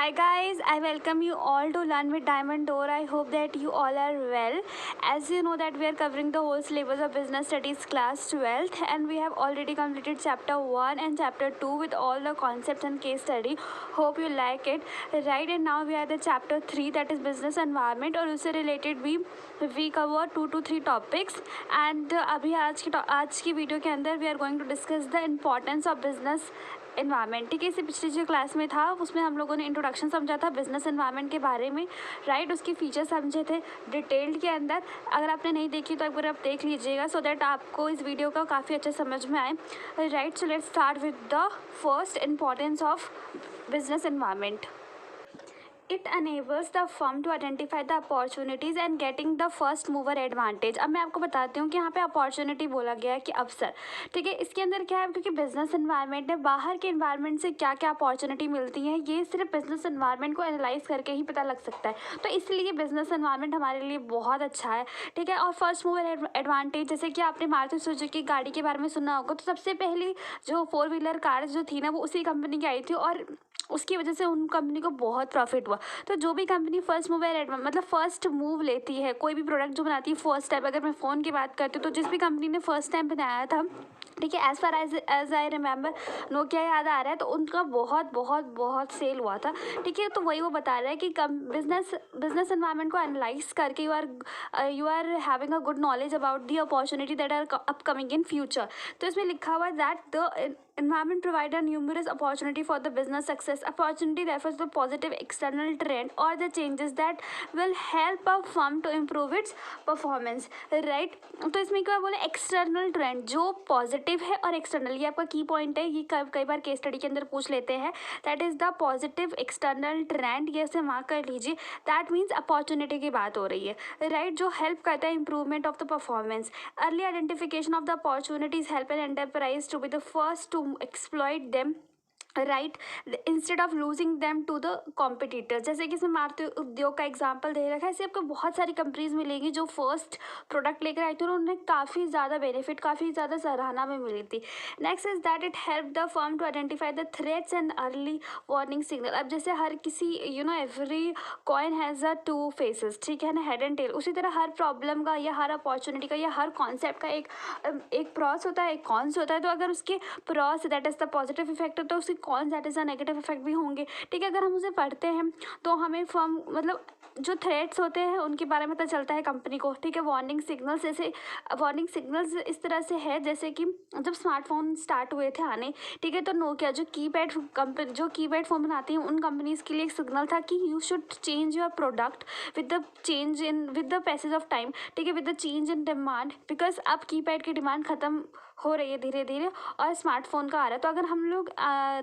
Hi guys, I welcome you all to Learn with Diamond Door. I hope that you all are well. As you know that we are covering the whole syllabus of Business Studies class 12th and we have already completed chapter 1 and chapter 2 with all the concepts and case study. Hope you like it. Right, and now we are the chapter 3 that is business environment और उससे related we cover 2 to 3 topics and अभी आज की video के अंदर we are going to discuss the importance of business environment. ठीक है, इससे पिछली जो क्लास में था उसमें हम लोगों ने इंट्रोडक्शन समझा था बिजनेस एनवायरनमेंट के बारे में, राइट। उसके फीचर्स समझे थे डिटेल्ड के अंदर। अगर आपने नहीं देखी तो एक बार आप देख लीजिएगा सो दैट आपको इस वीडियो का काफ़ी अच्छा समझ में आए, right. So let's start with the first importance of business environment. It enables the firm to identify the opportunities and getting the first mover advantage। अब मैं आपको बताती हूँ कि यहाँ पे अपॉर्चुनिटी बोला गया है कि अवसर, ठीक है। इसके अंदर क्या है, क्योंकि बिजनेस एनवायरनमेंट है, बाहर के एनवायरनमेंट से क्या क्या अपॉर्चुनिटी मिलती है ये सिर्फ बिजनेस एनवायरनमेंट को एनालाइज करके ही पता लग सकता है। तो इसलिए बिजनेस एनवायरनमेंट हमारे लिए बहुत अच्छा है, ठीक है। और फर्स्ट मूवर एडवांटेज, जैसे कि आपने मारुति सुजुकी गाड़ी के बारे में सुना होगा, तो सबसे पहली जो 4 व्हीलर कार जो थी ना वो उसी कंपनी की आई थी और उसकी वजह से उन कंपनी को बहुत प्रॉफिट हुआ। तो जो भी कंपनी फर्स्ट मूवर मतलब फर्स्ट मूव लेती है, कोई भी प्रोडक्ट जो बनाती है फर्स्ट टाइम, अगर मैं फ़ोन की बात करती हूँ तो जिस भी कंपनी ने फर्स्ट टाइम बनाया था, ठीक है, as far as I remember Nokia याद आ रहा है, तो उनका बहुत बहुत बहुत सेल हुआ था, ठीक है। तो वही वो बता रहा है कि बिजनेस एनवायरनमेंट को एनालाइज करके you are having a good knowledge about the opportunity that are upcoming in future. तो इसमें लिखा हुआ है that the environment provide a numerous opportunity for the business success। Opportunity refers to positive external trend or the changes that will help a firm to improve its performance, right। तो इसमें क्या बोले, external trend जो positive है और external, ये आपका की पॉइंट है, ये कई बार केस स्टडी के अंदर पूछ लेते हैं। That is the positive external trend, ये से मार्क कर लीजिए। दैट मीन्स अपॉर्चुनिटी की बात हो रही है, राइट, जो हेल्प करता है improvement of the performance. Early identification of the opportunities help an enterprise to be the first to exploit them, right, instead of losing them to the competitors. जैसे कि इसमें मारुति उद्योग का एग्जांपल दे रखा है, ऐसे आपको बहुत सारी कंपनीज मिलेंगी जो फर्स्ट प्रोडक्ट लेकर आई थी और उन्हें काफ़ी ज़्यादा बेनिफिट, काफ़ी ज़्यादा सराहना में मिली थी। Next is that it help the firm to identify the threats and early warning signal. अब जैसे हर किसी every coin has a 2 faces, ठीक है ना, हेड एंड टेल। उसी तरह हर प्रॉब्लम का या हर अपॉर्चुनिटी का या हर कॉन्सेप्ट का एक प्रॉस होता है, एक कॉन्स होता है। तो अगर उसके pros that is the positive effect तो उसकी कौन that is a negative effect भी होंगे, ठीक है। अगर हम उसे पढ़ते हैं तो हमें फर्म मतलब जो थ्रेट्स होते हैं उनके बारे में पता चलता है कंपनी को, ठीक है। वार्निंग सिग्नल्स, जैसे वार्निंग सिग्नल्स इस तरह से है जैसे कि जब स्मार्टफोन स्टार्ट हुए थे आने, ठीक है, तो नोकिया जो कीपैड फ़ोन बनाती हैं उन कंपनीज़ के लिए एक सिग्नल था कि you should change your product with the passage of time, ठीक है, with the change in demand, because अब कीपैड की डिमांड ख़त्म हो रही है धीरे धीरे और स्मार्टफोन का आ रहा है। तो अगर हम लोग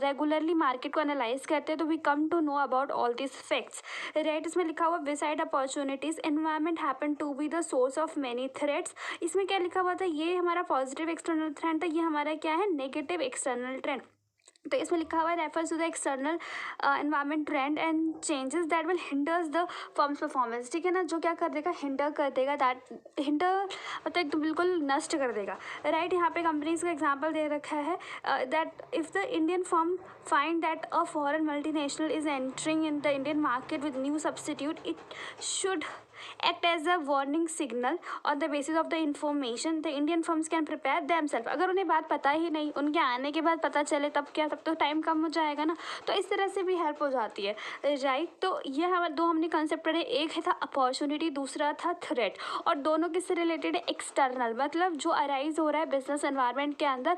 रेगुलरली मार्केट को एनालाइज करते हैं तो we come to know about all this facts, right. इसमें लिखा हुआ beside opportunities environment happen to be the source of many threats. इसमें क्या लिखा हुआ था, ये हमारा पॉजिटिव एक्सटर्नल ट्रेंड था, ये हमारा क्या है, नेगेटिव एक्सटर्नल ट्रेंड। तो इसमें लिखा हुआ है refers to the external environment trend and changes that will hinders the firm's performance, ठीक है ना, जो क्या कर देगा, हिंडर कर देगा। दैट हिंडर मतलब एकदम बिल्कुल नष्ट कर देगा, राइट। यहाँ पे कंपनीज का एग्जांपल दे रखा है that if the Indian firm find that a foreign multinational is entering in the Indian market with new substitute, it should act as a warning signal on the basis of the information the Indian firms can prepare themselves। अगर उन्हें बात पता ही नहीं, उनके आने के बाद पता चले तब क्या, तब तो टाइम कम हो जाएगा ना। तो इस तरह से भी हेल्प हो जाती है, राइट। तो ये हमारे दो हमने कंसेप्ट पढ़े, एक है था अपॉर्चुनिटी, दूसरा था थ्रेट, और दोनों किससे रिलेटेड है, एक्सटर्नल, मतलब जो अराइज हो रहा है बिजनेस एनवायरनमेंट के अंदर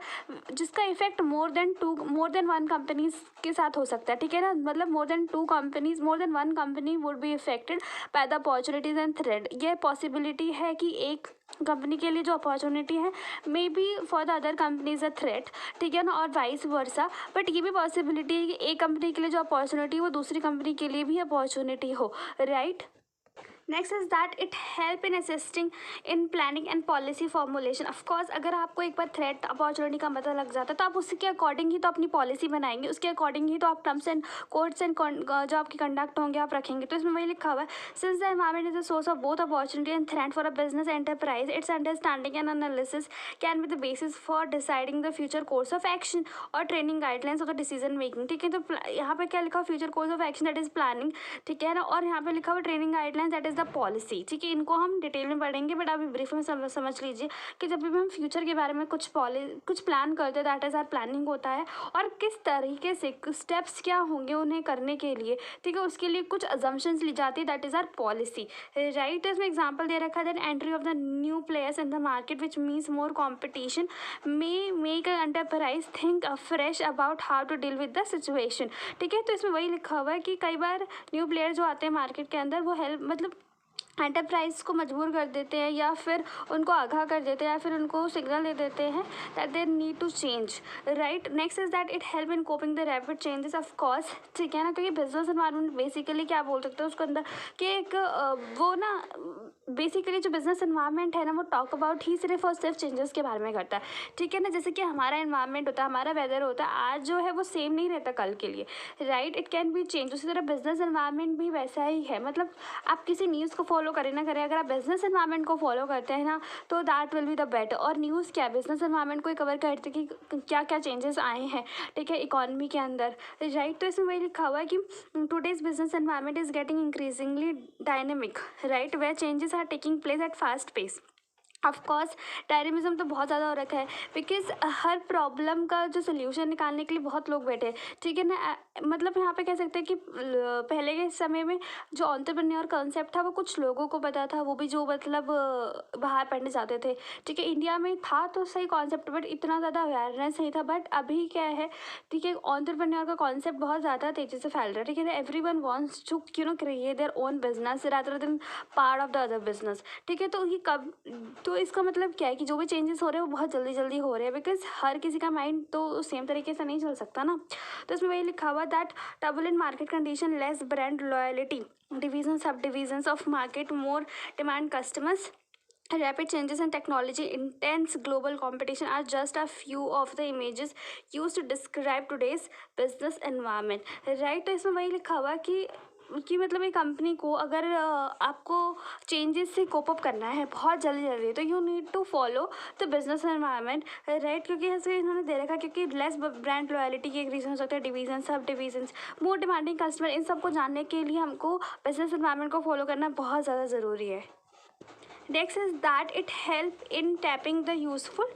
जिसका effect more than one companies के साथ हो सकता है, ठीक है ना, मतलब more than one company would be affected by the opportunities and thread. ये पॉसिबिलिटी है कि एक कंपनी के लिए जो अपॉर्चुनिटी है may be for the other companies a threat, ठीक है ना, और वाइस वर्सा। बट ये भी पॉसिबिलिटी है कि एक कंपनी के लिए जो अपॉर्चुनिटी है वो दूसरी कंपनी के लिए भी अपॉर्चुनिटी हो, right. Next is that it help in assisting in planning and policy formulation. Of course अगर आपको एक बार थ्रेट अपॉर्चुनिटी का पता लग जाता है तो आप उसके अकॉर्डिंग ही तो अपनी पॉलिसी बनाएंगे, उसके अकॉर्डिंग ही तो आप टर्म्स एंड कोड्स एंड जो आपकी कंडक्ट होंगे आप रखेंगे। तो इसमें वही लिखा हुआ है, since the environment is a source of both opportunity and threat for a business enterprise, its understanding and analysis can be the basis for deciding the future course of action और training guidelines of the decision making. ठीक है, तो यहाँ पे क्या लिखा हुआ, future course of action that is planning, ठीक है ना, और यहाँ पे लिखा हुआ training guidelines that is the policy. ठीक है, इनको हम डिटेल में पढ़ेंगे, बट अभी ब्रीफ में समझ लीजिए कि जब भी हम फ्यूचर के बारे में कुछ प्लान करते हैं, दैट इज आर प्लानिंग होता है, और किस तरीके से स्टेप्स क्या होंगे उन्हें करने के लिए। ठीक है, उसके लिए कुछ अजम्पशंस ली जाती है, that is our policy, right. तो इसमें एग्जाम्पल दे रखा है, that entry of the new players in the market which means more competition may make a enterprise think fresh about how to deal with the situation. ठीक है, तो इसमें वही लिखा हुआ है कि कई बार न्यू प्लेयर जो आते हैं मार्केट के अंदर, वो हेल्प मतलब एंटरप्राइज को मजबूर कर देते हैं, या फिर उनको आगाह कर देते हैं, या फिर उनको सिग्नल दे देते हैं that they need to change, right. Next is that it help in coping the rapid changes of course. ठीक है ना, क्योंकि बिजनेस एनवायरनमेंट बेसिकली क्या बोल सकते हैं उसके अंदर कि एक वो ना बेसिकली जो बिजनेस एनवायरनमेंट है ना, वो टॉक अबाउट ही सिर्फ और सिर्फ चेंजेस के बारे में करता है। ठीक है ना, जैसे कि हमारा एनवायरनमेंट होता है, हमारा वेदर होता है, आज जो है वो सेम नहीं रहता कल के लिए, right. It can be change. उसी तरह बिजनेस एनवायरनमेंट भी वैसा ही है। मतलब आप किसी न्यूज़ को फॉलो करें ना करें, अगर आप बिजनेस एनवायरनमेंट को फॉलो करते हैं ना, तो that will be the better. और न्यूज़ क्या है, बिजनेस एनवायरनमेंट को कवर करते कि क्या क्या चेंजेस आए हैं, ठीक है, इकॉनमी के अंदर, राइट। तो इसमें वही लिखा हुआ है कि today's business environment is getting increasingly dynamic, right, where changes are taking place at fast pace. Of course dynamism तो बहुत ज़्यादा हो रखा है, बिकॉज हर प्रॉब्लम का जो सोल्यूशन निकालने के लिए बहुत लोग बैठे हैं। ठीक है ना, मतलब यहाँ पे कह सकते हैं कि पहले के समय में जो एंटरप्रेन्योर कॉन्सेप्ट था वो कुछ लोगों को पता था, वो भी जो मतलब बाहर पढ़ने जाते थे। ठीक है, इंडिया में था तो सही कॉन्सेप्ट, बट इतना ज़्यादा अवेयरनेस नहीं था। बट अभी क्या है, ठीक है, एंटरप्रेन्योर का कॉन्सेप्ट बहुत ज़्यादा तेज़ी से फैल रहा है। ठीक है, everyone wants to create their own business rather than part of the other business. ठीक है, तो ये कब, तो इसका मतलब क्या है कि जो भी चेंजेस हो रहे हैं वो बहुत जल्दी जल्दी हो रहे हैं, बिकॉज हर किसी का माइंड तो सेम तरीके से नहीं चल सकता ना। तो इसमें वही लिखा हुआ that turbulent market condition, less brand loyalty, division subdivisions of market, more demand customers, rapid changes in technology, intense global competition are just a few of the images used to describe today's business environment, right। तो इसमें वही लिखा हुआ कि मतलब एक company को अगर आपको चेंजेस से कोप अप करना है बहुत जल्दी जल्दी, तो you need to follow the business environment, right. क्योंकि ऐसे इन्होंने दे रखा, क्योंकि लेस ब्रांड लॉयल्टी के एक रीजन हो सकते हैं डिवीजन, सब डिवीजन्स, मोर डिमांडिंग कस्टमर। इन सबको जानने के लिए हमको बिजनेस एनवायरनमेंट को फॉलो करना बहुत ज़्यादा ज़रूरी है। Next is that it help in tapping the useful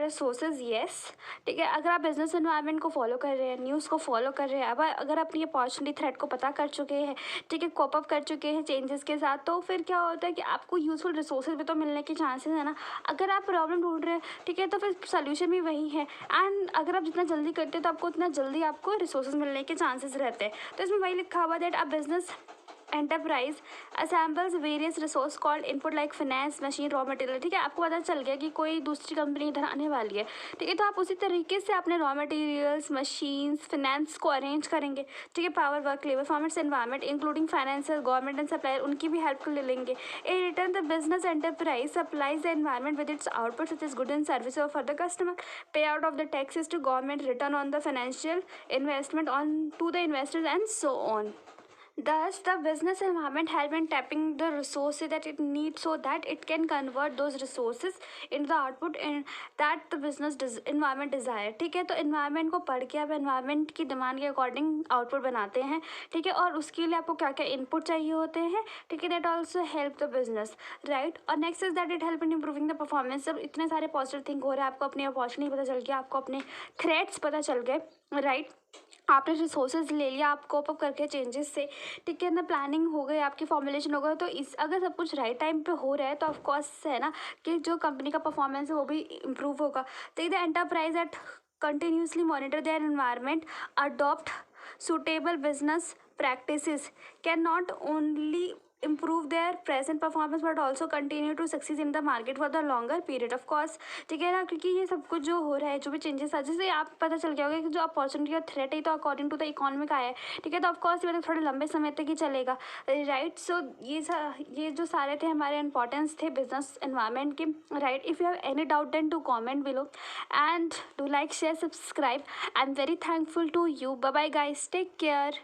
resources, yes. ठीक है, अगर आप बिजनेस एनवायरनमेंट को फॉलो कर रहे हैं, न्यूज़ को फॉलो कर रहे हैं, अब अगर अपनी अपॉर्चुनिटी थ्रेट को पता कर चुके हैं, ठीक है, कोप अप कर चुके हैं चेंजेस के साथ, तो फिर क्या होता है कि आपको यूजफुल रिसोर्सेज भी तो मिलने के चांसेस है ना। अगर आप प्रॉब्लम ढूंढ रहे हैं, ठीक है, तो फिर सोल्यूशन भी वही है। एंड अगर आप जितना जल्दी करते हैं तो आपको उतना जल्दी आपको रिसोर्सेज मिलने के चांसेस रहते हैं। तो इसमें वही लिखा हुआ that a business enterprise assembles various resource called input like finance, machine, raw material. ठीक है, आपको पता चल गया कि कोई दूसरी कंपनी इधर आने वाली है, ठीक है, तो आप उसी तरीके से अपने रॉ मटेरियल्स, मशीन्स, फाइनेंस को अरेंज करेंगे। ठीक है, power, work, labour, formats, environment including financial, government and supplier, उनकी भी हेल्प ले लेंगे। In return the business enterprise supplies the environment with its output such as good and service for the customer, pay out of the taxes to government, return on the financial investment on to the investors and so on. Thus, the business environment help in tapping the resources that it needs so that it can convert those resources into the output and that the business environment desire। ठीक है, तो environment को पढ़ के आप environment की demand के according output बनाते हैं। ठीक है, और उसके लिए आपको क्या क्या इनपुट चाहिए होते हैं, ठीक है, that also help the business, right. और next is that it help in improving the performance. जब इतने सारे पॉजिटिव थिंक हो रहे हैं, आपको अपनी अपॉर्चुनिटी पता चल गया, आपको अपने थ्रेट्स पता चल गए, राइट, आपने रिसोर्सेज ले लिया, आप कोप अप करके चेंजेस से, ठीक है ना, प्लानिंग हो गई, आपकी फॉर्मुलेशन हो गई, तो इस अगर सब कुछ राइट टाइम पे हो रहा है तो ऑफकोर्स है ना कि जो कंपनी का परफॉर्मेंस है वो भी इम्प्रूव होगा। तो the enterprise at continuously monitor their environment, adopt suitable business practices, can not only improve their present performance but also continue to succeed in the market for the longer period of course. ठीक है ना, क्योंकि ये सब कुछ जो हो रहा है, जो भी चेंजेस आ, जैसे आप पता चल गया होगा कि जो अपॉर्चुनिटी और थ्रेट है तो अकॉर्डिंग टू द इकोनॉमिक आया है, ठीक है, तो ऑफकोर्स ये मतलब थोड़े लंबे समय तक ही चलेगा, राइट. सो ये जो सारे थे हमारे इंपॉर्टेंस थे बिजनेस एनवायरनमेंट के, right. If you have any doubt then to comment below and do like share subscribe. I am very thankful to you. Bye bye guys, take care.